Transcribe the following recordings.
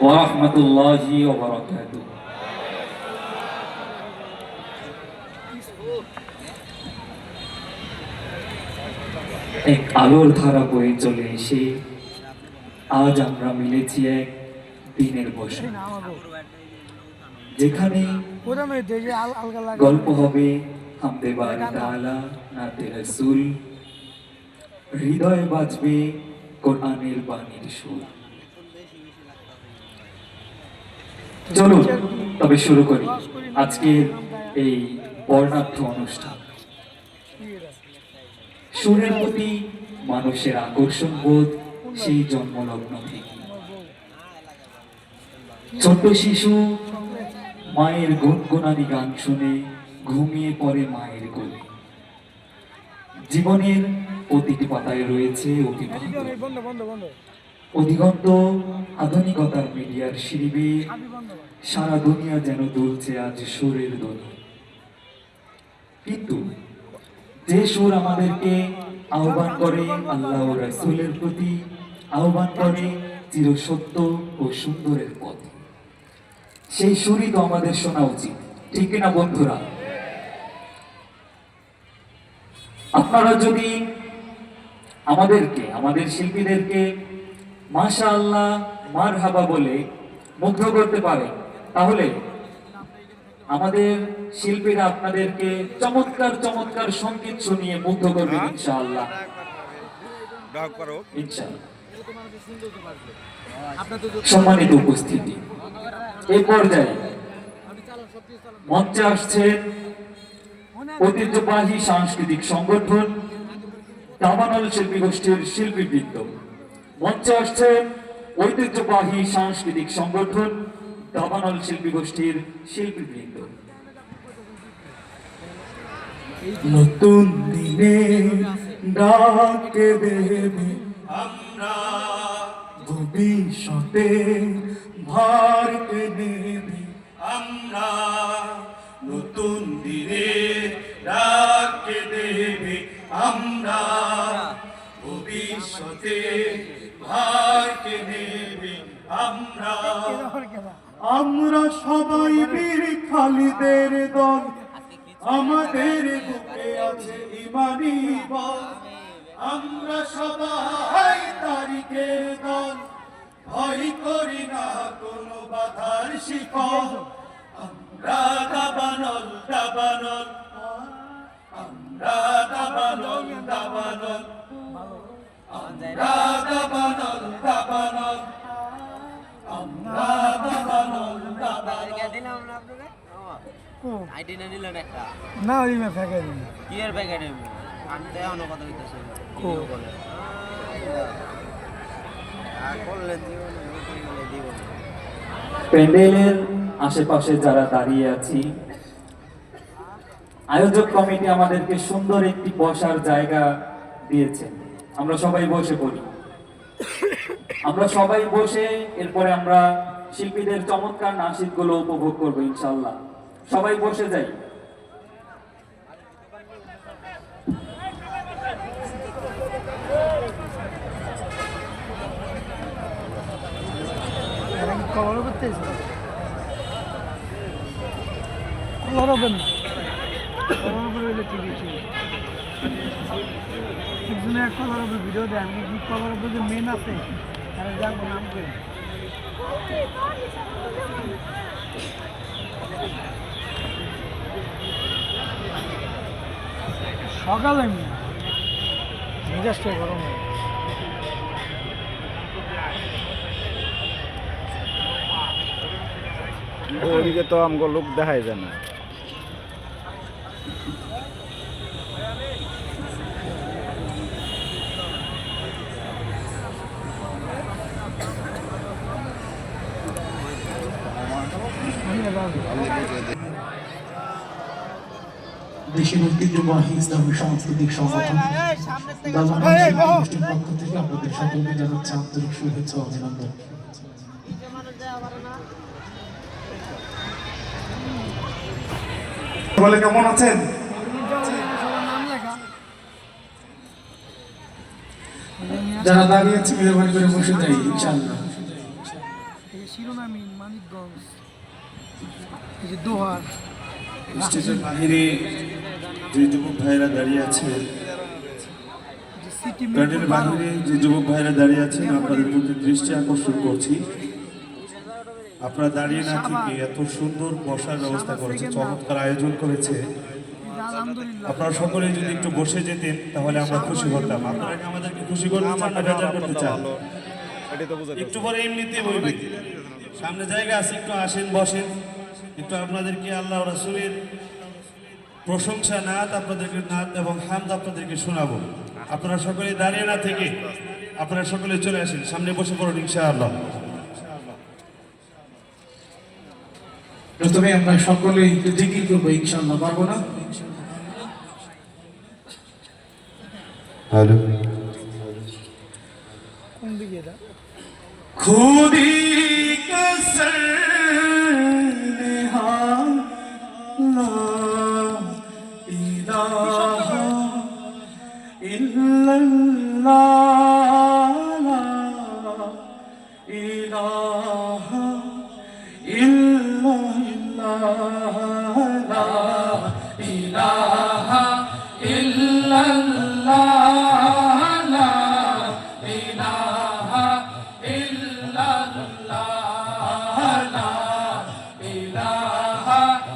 ওয়ারাহমাতুল্লাহি ওয়া বারাকাতুহু। এক আলোর ধারা বয়ে চলে এসে আজ আমরা মিলেছি এক দিনের বসে, যেখানে গল্প হবে হামদে বারি তাআলা, নাতে রাসূল, হৃদয়ে বাজবে কোরআনের বাণীর সুর। চলুন তবে শুরু করি আজকের এই বর্ণাঢ্য অনুষ্ঠান। সুরের প্রতি মানুষের আকর্ষণ বোধ সেই জন্মলগ্ন থেকে। ছোট্ট শিশু মায়ের গুনগুনানি গান শুনে ঘুমিয়ে পড়ে মায়ের কোলে। জীবনের প্রতিটি পাতায় রয়েছে অধিগন্ত আধুনিকতার মিডিয়ার শিরিবে সারা দুনিয়া যেন দুলছে আজ সুরের দোলে। কিন্তু যে সুর আমাদেরকে আহ্বান করে আল্লাহ ও রাসূলের প্রতি, আহ্বান করে চিরসত্য ও সুন্দরের পথে, সেই সুরই তো আমাদের শোনা উচিত, ঠিক না বন্ধুরা? আপনারা যদি আমাদের শিল্পীদেরকে মাশাআল্লাহ মারহাবা বলে মুগ্ধ করতে পারে, তাহলে আমাদের শিল্পীরা আপনাদেরকে চমৎকার চমৎকার সঙ্গীত শুনিয়ে মুগ্ধ করবে ইনশাআল্লাহ। সম্মানিত উপস্থিতি, এই পর্যায়ে মঞ্চে আসছেন ঐতিহ্যবাহী সাংস্কৃতিক সংগঠন দাবানল শিল্পী গোষ্ঠীর শিল্পীবৃন্দ। মঞ্চে আসছেন ঐতিহ্যবাহী সাংস্কৃতিক সংগঠন দাবানল শিল্পী গোষ্ঠীর শিল্পীবৃন্দ। নতুন দিনে ডাকে দেবে আমরা, ভবিষ্যতে ভারকে নেবে আমরা। নতুন দিনে ডাকে দেবে আমরা, ভবিষ্যতে ভারকে নেবে আমরা। আমরা সবাই বীর খালিদের দল, আমাদের বুকে আছে ইমানি বল। আমরা সবাই তারিখের দল, ভয় করি না কোনো বাধার শিকল। আমরা দাবানল দাবানল, আমরা দাবানল দাবানল, আমরা দাবানল দাবানল, আমরা দাবানল দাবানল। আইডি না দিলেন একটা না, ওই মে ফেকে দিন কি এর প্যাকেট আনতে অন্য কথা হইতাছে ভিডিও বলে আর করলেন দিব। প্যান্ডেলের আশেপাশে যারা দাঁড়িয়ে আছি, আয়োজক কমিটি আমাদেরকে সুন্দর একটি বসার জায়গা দিয়েছে। আমরা সবাই বসে পড়ি, আমরা সবাই বসে এরপরে আমরা শিল্পীদের চমৎকার নাশিদগুলো উপভোগ করবো ইনশাআল্লাহ। সবাই বসে যাই। ভিডিও দেয় আমি কি কভার উপর যে মেন আছে তারা যাবো নাম করে সকালে মেজাজটা গরম হয়। ওদিকে তো আমগো লোক দেখাই যায় না। দেশের ঐতিহ্যবাহী ইসলামী সাংস্কৃতিক সংগঠন দাবানল শিল্পী গোষ্ঠীর পক্ষ থেকে আপনাদের সকলকে জানাচ্ছি আন্তরিক শুভেচ্ছা ও অভিনন্দন। বলে কেমন আছেন? যারা দাঁড়িয়ে আছে মেহরবানি করে বসে যাই ইনশাআল্লাহ। শিরোনামহীন মানিকগঞ্জ, এই যে দোহার স্টেজের বাহিরে যে যুবক ভাইরা দাঁড়িয়ে আছে, যে সিটি প্যান্ডেলের বাহিরে যে যুবক ভাইরা দাঁড়িয়ে আছেন, আপনাদের প্রতি দৃষ্টি আকর্ষণ করছি। আপনারা দাঁড়িয়ে না থেকে এত সুন্দর বসার ব্যবস্থা করেছে, চমৎকার আয়োজন করেছে। আলহামদুলিল্লাহ। আপনারা সকলে যদি একটু বসে যেতেন তাহলে আমরা খুশি হতাম। আপনারা কি আমাদেরকে খুশি করতে চান না বেজার করতে চান? এটাই তো বুঝাতে একটু পরে এমনিতে বলবে, সামনে জায়গা আছে, একটু আসেন বসেন, একটু আপনাদেরকে আল্লাহ রাসূলের প্রশংসা নাত, আপনাদেরকে নাত এবং হামদ আপনাদেরকে শোনাবো। আপনারা সকলে দাঁড়িয়ে না থেকে আপনারা সকলে চলে আসেন, সামনে বসে পড়ুন ইনশাআল্লাহ। প্রথমে আমরা সকলে একটু জিকির করবো, ইনশাআল্লাহ, পারবো না? হ্যালো, কোন দিকে এটা? खुदी कसर नेहा ला इलाहा इल्लल्लाह ला इलाहा इल्लल्लाह ला इलाहा इल्लल्लाह ला इलाहा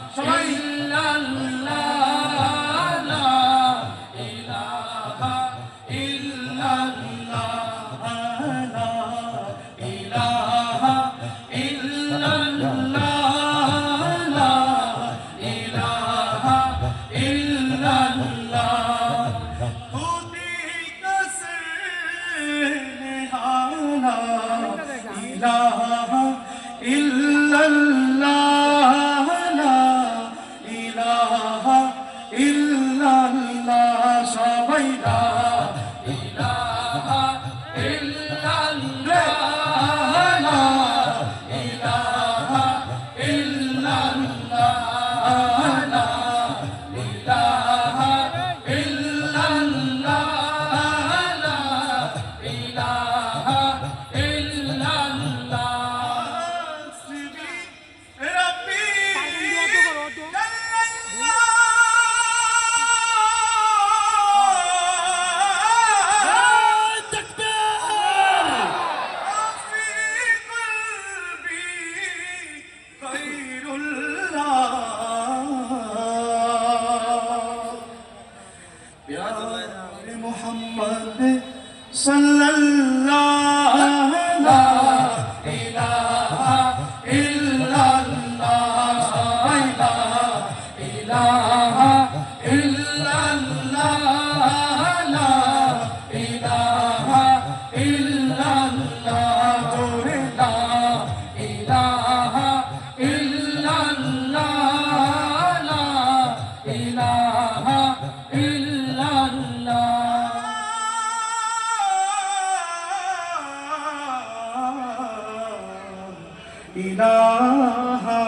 ইলাহা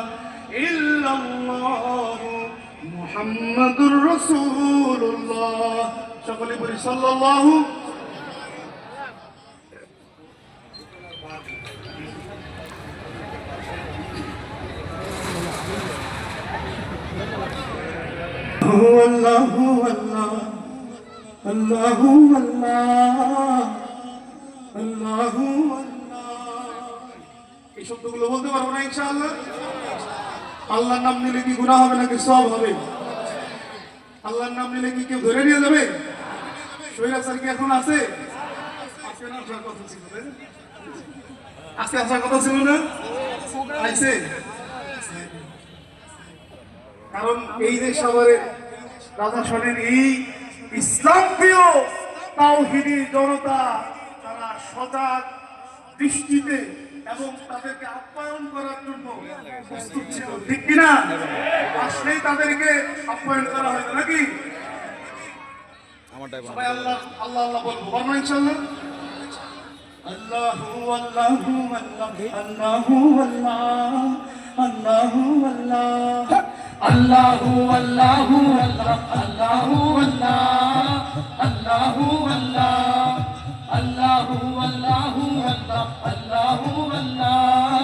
ইল্লাল্লাহ মুহাম্মাদুর রাসূলুল্লাহ। সকলে বলি সাল্লাল্লাহু। আল্লাহু আল্লাহ আল্লাহু আল্লাহ আল্লাহু আল্লাহ। এই শব্দগুলো বলতে পারবো না ইনশাআল্লাহ। আল্লাহর নাম নিলে কি গুনাহ হবে নাকি সওয়াব হবে? আল্লাহর নাম নিলে কি কেউ ধরে নিয়ে যাবে? শৈলাচার কি এখন আছে? আজকে না আসার কথা ছিল, আজকে আসার কথা ছিল না, আইছে। কারণ এই যে সাভারের রাজা শোনেন, এই ইসলাম প্রিয় তাওহীদি জনতা, তারা সজাগ দৃষ্টিতে এবং তাদেরকে আপ্যায়ন করার জন্য প্রস্তুত ছিল, ঠিক কিনা? আসলেই তাদেরকে আপ্যায়ন করা হয়তো নাকি? সবাই আল্লাহ আল্লাহ আল্লাহ বলবো, বলবো ইনশাআল্লাহ। আল্লাহু আল্লাহু আল্লাহু আল্লাহ আল্লাহু আল্লাহ আল্লাহু আল্লাহু আল্লাহু আল্লাহ আল্লাহু আল্লাহ আল্লাহু আল্লাহু আল্লাহু আল্লাহ